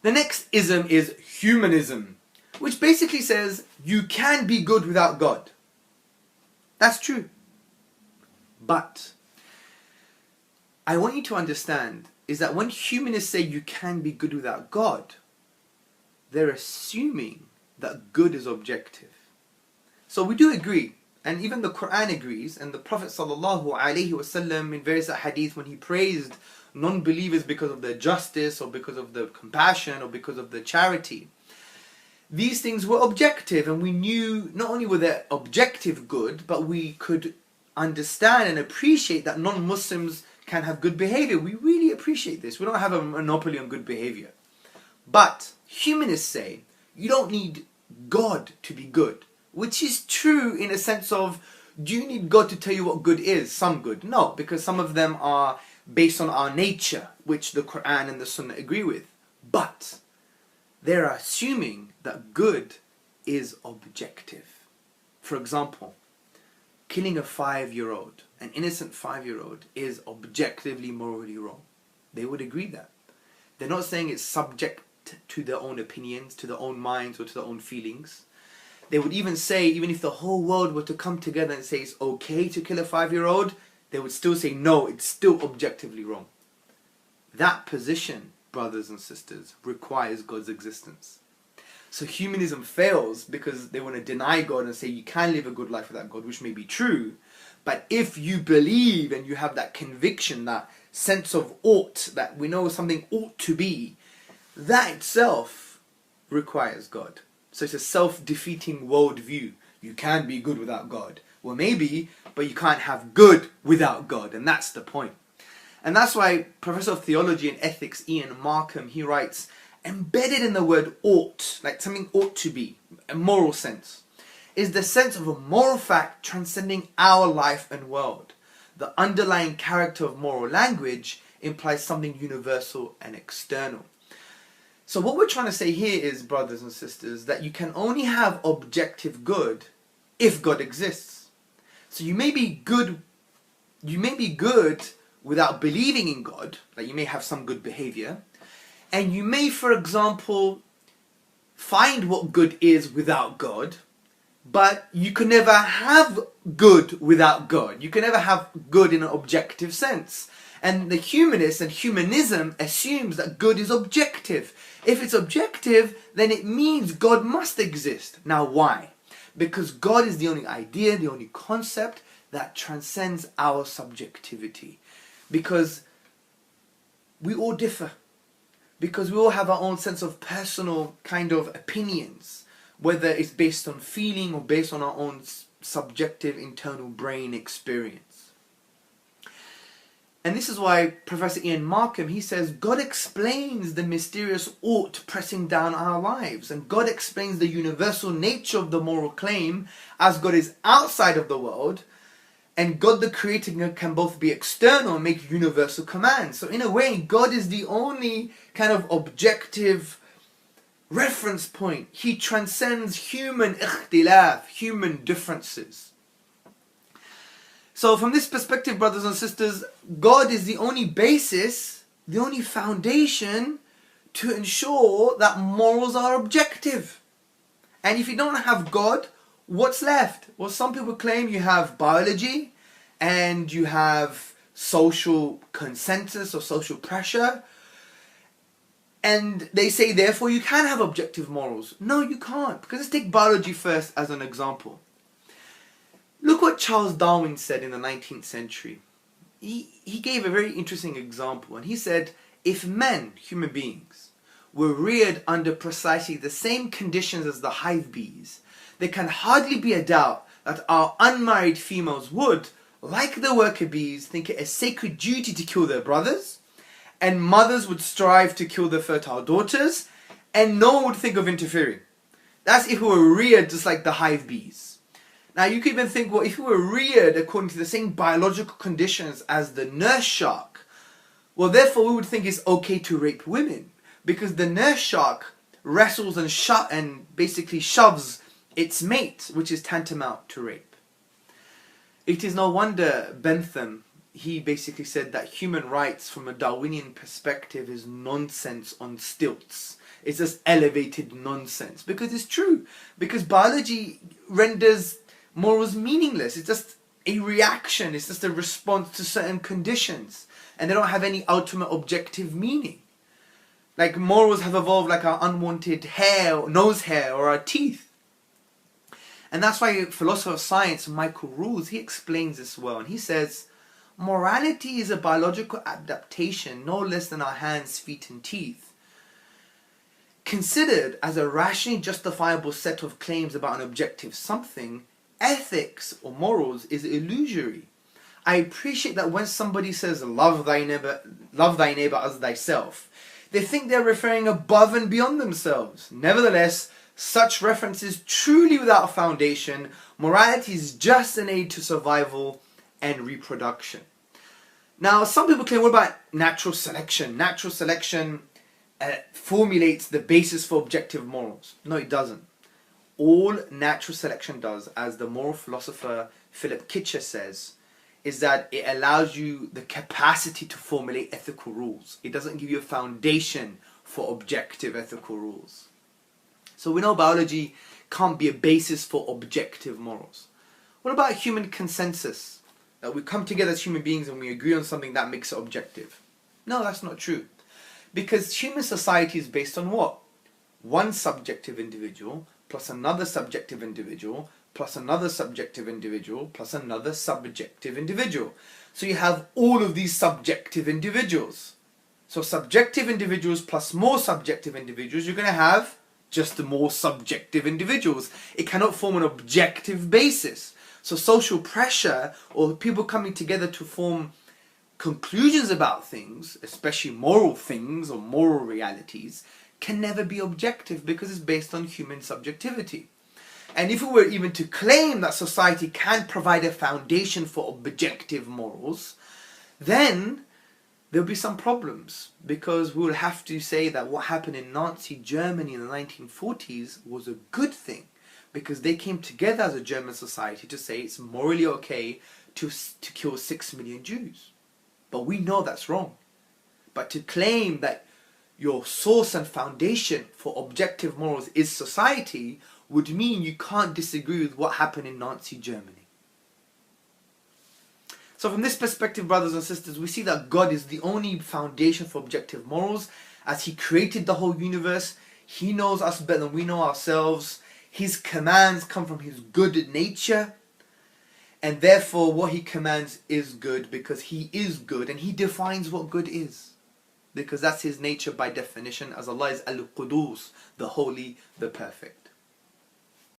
The next ism is humanism, which basically says you can be good without God. That's true. But I want you to understand is that when humanists say you can be good without God, they're assuming that good is objective. So we do agree, and even the Quran agrees, and the Prophet ﷺ in various hadith, when he praised non-believers because of their justice or because of the compassion or because of the charity, these things were objective, and we knew not only were they objective good, but we could understand and appreciate that non-Muslims can have good behavior. We really appreciate this. We don't have a monopoly on good behavior. But humanists say you don't need God to be good, which is true in a sense of, do you need God to tell you what good is? Some good. No, because some of them are based on our nature, which the Quran and the Sunnah agree with. But they're assuming that good is objective. For example, killing a 5-year-old, an innocent 5-year-old, is objectively morally wrong. They would agree that. They're not saying it's subject to their own opinions, to their own minds, or to their own feelings. They would even say, even if the whole world were to come together and say it's okay to kill a 5-year-old, they would still say no, it's still objectively wrong. That position, brothers and sisters, requires God's existence. So humanism fails because they want to deny God and say you can live a good life without God, which may be true. But if you believe and you have that conviction, that sense of ought, that we know something ought to be, that itself requires God. So it's a self-defeating worldview. You can be good without God. Well, maybe, but you can't have good without God. And that's the point. And that's why Professor of Theology and Ethics Ian Markham, he writes, embedded in the word ought, like something ought to be, a moral sense, is the sense of a moral fact transcending our life and world. The underlying character of moral language implies something universal and external. So what we're trying to say here is, brothers and sisters, that you can only have objective good if God exists. So you may be good without believing in God, like you may have some good behavior, and you may, for example, find what good is without God, but you can never have good without God. You can never have good in an objective sense. And the humanists and humanism assumes that good is objective. If it's objective, then it means God must exist. Now why? Because God is the only idea, the only concept that transcends our subjectivity. Because we all differ. Because we all have our own sense of personal kind of opinions, whether it's based on feeling or based on our own subjective internal brain experience. And this is why Professor Ian Markham, he says, God explains the mysterious ought pressing down our lives. And God explains the universal nature of the moral claim as God is outside of the world. And God the Creator can both be external and make universal commands. So in a way, God is the only kind of objective reference point. He transcends human ikhtilaf, human differences. So from this perspective, brothers and sisters, God is the only basis, the only foundation to ensure that morals are objective. And if you don't have God, what's left? Well, some people claim you have biology and you have social consensus or social pressure. And they say, therefore, you can have objective morals. No, you can't. Because let's take biology first as an example. Look what Charles Darwin said in the 19th century. He gave a very interesting example. And he said, if men, human beings, were reared under precisely the same conditions as the hive bees, there can hardly be a doubt that our unmarried females would, like the worker bees, think it a sacred duty to kill their brothers, and mothers would strive to kill their fertile daughters, and no one would think of interfering. That's if we were reared just like the hive bees. Now you could even think, well, if we were reared according to the same biological conditions as the nurse shark, well, therefore we would think it's okay to rape women, because the nurse shark wrestles and basically shoves its mate, which is tantamount to rape. It is no wonder Bentham, he basically said that human rights from a Darwinian perspective is nonsense on stilts. It's just elevated nonsense. Because it's true. Because biology renders morals meaningless. It's just a reaction. It's just a response to certain conditions. And they don't have any ultimate objective meaning. Like morals have evolved like our unwanted hair, nose hair, or our teeth. And that's why philosopher of science Michael Rules, he explains this well. And he says, morality is a biological adaptation no less than our hands, feet and teeth. Considered as a rationally justifiable set of claims about an objective something, ethics or morals is illusory. I appreciate that when somebody says love thy neighbor as thyself, they think they're referring above and beyond themselves. Nevertheless, such references truly without foundation. Morality is just an aid to survival and reproduction. Now, some people claim, what about natural selection? Natural selection formulates the basis for objective morals. No, it doesn't. All natural selection does, as the moral philosopher Philip Kitcher says, is that it allows you the capacity to formulate ethical rules. It doesn't give you a foundation for objective ethical rules. So we know biology can't be a basis for objective morals. What about human consensus? That we come together as human beings and we agree on something that makes it objective. No, that's not true. Because human society is based on what? One subjective individual plus another subjective individual plus another subjective individual plus another subjective individual. So you have all of these subjective individuals. So subjective individuals plus more subjective individuals, you're going to have just more subjective individuals. It cannot form an objective basis. So social pressure or people coming together to form conclusions about things, especially moral things or moral realities, can never be objective because it's based on human subjectivity. And if we were even to claim that society can provide a foundation for objective morals, then there'll be some problems, because we'll have to say that what happened in Nazi Germany in the 1940s was a good thing, because they came together as a German society to say it's morally okay to kill 6 million Jews. But we know that's wrong. But to claim that your source and foundation for objective morals is society would mean you can't disagree with what happened in Nazi Germany. So from this perspective, brothers and sisters, we see that God is the only foundation for objective morals. As He created the whole universe, He knows us better than we know ourselves. His commands come from His good nature. And therefore what He commands is good because He is good, and He defines what good is. Because that's His nature by definition, as Allah is Al-Qudus, the holy, the perfect.